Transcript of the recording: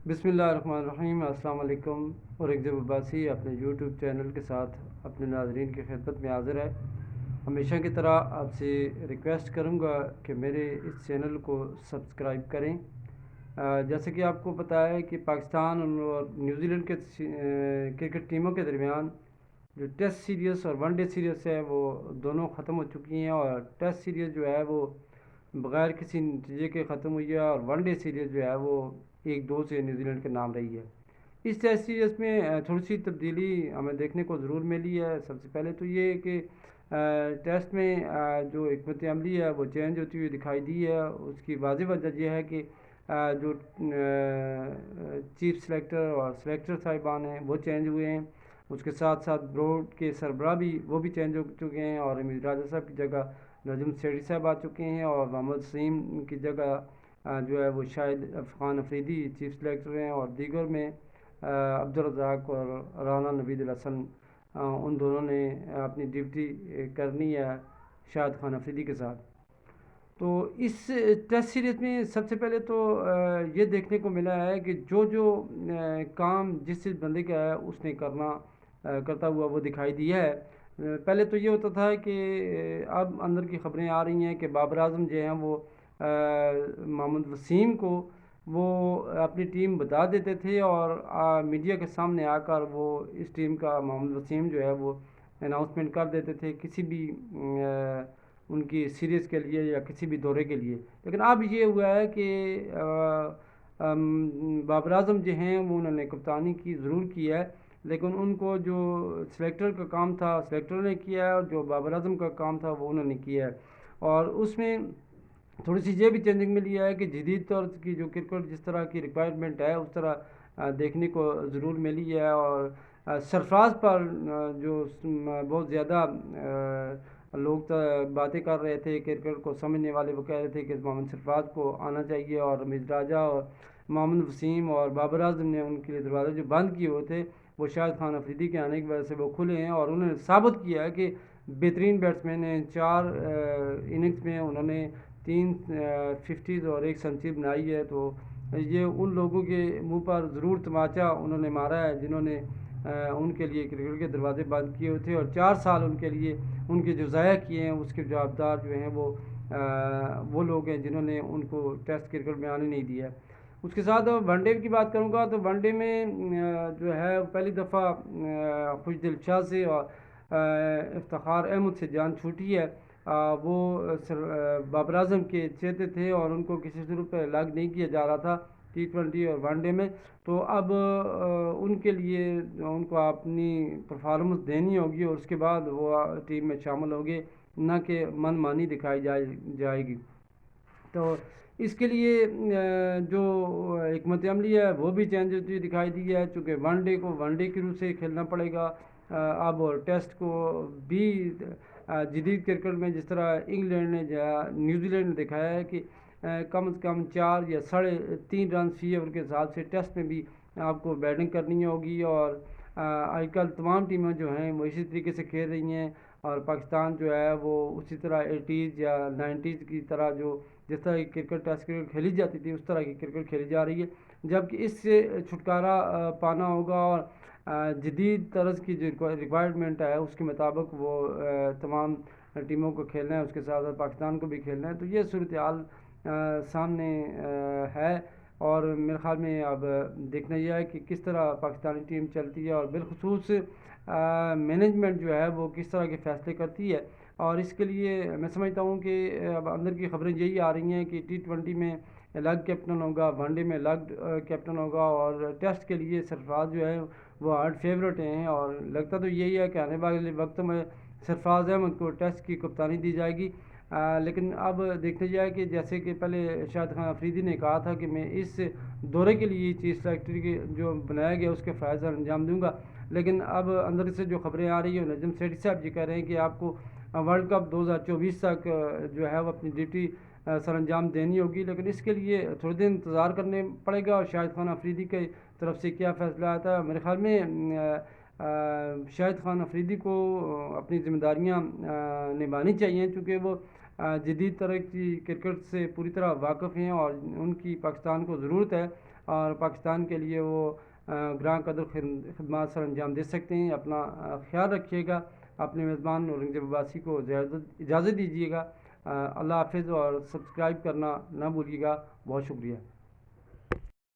बिस्मिल्लाहिर्रहमानिर्रहीम। अस्सलाम वालेकुम। और एक जब अब्बासी अपने यूट्यूब चैनल के साथ अपने नाज़रीन की खिदमत में हाज़िर है। हमेशा की तरह आपसे रिक्वेस्ट करूंगा कि मेरे इस चैनल को सब्सक्राइब करें। जैसे कि आपको पता है कि पाकिस्तान और न्यूजीलैंड के क्रिकेट टीमों के दरमियान जो टेस्ट सीरीज़ और वन डे सीरीज़ है वो दोनों ख़त्म हो चुकी हैं, और टेस्ट सीरीज़ जो है वो बग़ैर किसी नतीजे के ख़त्म हुई है, और वन डे सीरीज़ जो है वो 1-2 से न्यूजीलैंड के नाम रही है। इस टेस्ट सीरीज़ में थोड़ी सी तब्दीली हमें देखने को ज़रूर मिली है। सबसे पहले तो ये कि टेस्ट में जो हिकमत अमली है वो चेंज होती हुई दिखाई दी है। उसकी वाज़ेह वजह यह है कि जो चीफ सेलेक्टर और सेलेक्टर साहिबान हैं वो चेंज हुए हैं। उसके साथ साथ बोर्ड के सरबराह भी चेंज हो चुके हैं, और अमीर राजा साहब की जगह नजम सेठी साहब आ चुके हैं, और मोहम्मद सईम की जगह जो है वो शायद खान अफरीदी चीफ सेलेक्टर हैं, और दीगर में अब्दुल रज़ाक और राना नवीद हसन उन दोनों ने अपनी ड्यूटी करनी है शाहिद खान अफरीदी के साथ। तो इस टेस्ट सीरीज़ में सबसे पहले तो ये देखने को मिला है कि जो जो काम जिस बंदे का है उसने करता हुआ वो दिखाई दिया है। पहले तो ये होता था कि अब अंदर की खबरें आ रही हैं कि बाबर आजम जो हैं वो मोहम्मद वसीम को वो अपनी टीम बता देते थे, और मीडिया के सामने आकर वो इस टीम का मोहम्मद वसीम जो है वो अनाउंसमेंट कर देते थे किसी भी उनकी सीरीज़ के लिए या किसी भी दौरे के लिए। लेकिन अब ये हुआ है कि बाबर आजम जो हैं वो उन्होंने कप्तानी की ज़रूर की है, लेकिन उनको जो सेलेक्टर का काम था सेलेक्टर ने किया है, और जो बाबर आजम का काम था वो उन्होंने किया है। और उसमें थोड़ी सी ये भी चेंजिंग मिली है कि जदीद तौर की जो क्रिकेट जिस तरह की रिक्वायरमेंट है उस तरह देखने को ज़रूर मिली है। और सरफराज पर जो बहुत ज़्यादा लोग बातें कर रहे थे, क्रिकेट को समझने वाले वो कह रहे थे कि मोहम्मद सरफराज को आना चाहिए, और मिर्ज़ राजा और मोहम्मद वसीम और बाबर आजम ने उनके लिए दरवाज़े जो बंद किए हुए थे वो शाहिद खान अफरीदी के आने की वजह से वो खुले हैं, और उन्होंने साबित किया है कि बेहतरीन बैट्समैन हैं। 4 इनिंग्स में उन्होंने 3 फिफ्टीज़ और 1 सेंचुरी बनाई है। तो ये उन लोगों के मुंह पर ज़रूर तमाचा उन्होंने मारा है जिन्होंने उनके लिए क्रिकेट के दरवाजे बंद किए हुए थे, और 4 साल उनके लिए उनके जो ज़ाया किए हैं उसके जवाबदार जो हैं वो लोग हैं जिन्होंने उनको टेस्ट क्रिकेट में आने नहीं दिया। उसके साथ वनडे की बात करूँगा तो वनडे में जो है पहली दफ़ा खुशदिल शाह से और इफ्तिखार अहमद से जान छूटी है। वो बाबर आजम के चेते थे, और उनको किसी स्वरूप पर अलग नहीं किया जा रहा था T20 और वनडे में। तो अब उनके लिए उनको अपनी परफॉर्मेंस देनी होगी, और उसके बाद वो टीम में शामिल होंगे, न कि मनमानी दिखाई जाएगी। तो इसके लिए जो हिकमत अमली है वो भी चेंज होती दिखाई दी है, चूँकि वनडे को वनडे के रूप से खेलना पड़ेगा अब, और टेस्ट को भी जदीद क्रिकेट में जिस तरह इंग्लैंड ने या न्यूजीलैंड ने दिखाया है कि कम से कम 4 या 3.5 रन फी ओवर के हिसाब से टेस्ट में भी आपको बैटिंग करनी होगी। और आजकल तमाम टीमें जो हैं वो इसी तरीके से खेल रही हैं, और पाकिस्तान जो है वो उसी तरह 80s या 90s की तरह जो जिस तरह की क्रिकेट टेस्ट क्रिकेट खेली जाती थी उस तरह की क्रिकेट खेली जा रही है। जबकि इससे छुटकारा पाना होगा, और जदीद तर्ज की जो रिक्वायरमेंट है उसके मुताबिक वो तमाम टीमों को खेलना है, उसके साथ साथ पाकिस्तान को भी खेलना है। तो ये सूरत हाल सामने है, और मेरे ख़्याल में अब देखना यह है कि किस तरह पाकिस्तानी टीम चलती है, और बिलखसूस मैनेजमेंट जो है वो किस तरह के फ़ैसले करती है। और इसके लिए मैं समझता हूँ कि अब अंदर की खबरें यही आ रही हैं कि T20 में अलग कैप्टन होगा, वनडे में अलग कैप्टन होगा, और टेस्ट के लिए सरफराज जो है वो हार्ड फेवरेट हैं। और लगता तो यही है कि आने वाले वक्त में सरफराज अहमद को टेस्ट की कप्तानी दी जाएगी। लेकिन अब देखते जाए कि जैसे कि पहले शाहिद खान अफरीदी ने कहा था कि मैं इस दौरे के लिए चीफ सेक्रेटरी के जो बनाया गया उसके फ़राइज़ अंजाम दूंगा, लेकिन अब अंदर से जो खबरें आ रही हैं नजम सेठी साहब जी कह रहे हैं कि आपको वर्ल्ड कप 2024 तक जो है वो अपनी ड्यूटी सर अंजाम देनी होगी। लेकिन इसके लिए थोड़े दिन इंतज़ार करने पड़ेगा, और शाहिद खान अफरीदी की तरफ से क्या फ़ैसला आता है। मेरे ख़्याल में शाहिद खान अफरीदी को अपनी ज़िम्मेदारियाँ निभानी चाहिए, चूँकि वो जदीद तरह की क्रिकेट से पूरी तरह वाकिफ़ हैं, और उनकी पाकिस्तान को ज़रूरत है اور پاکستان کے لیے وہ گراں قدر خدمات سر انجام دے سکتے ہیں. اپنا خیال رکھیے گا. اپنے میزبان اورنگزیب عباسی کو اجازت دیجیے گا. اللہ حافظ. اور سبسکرائب کرنا نہ بھولیے گا. بہت شکریہ.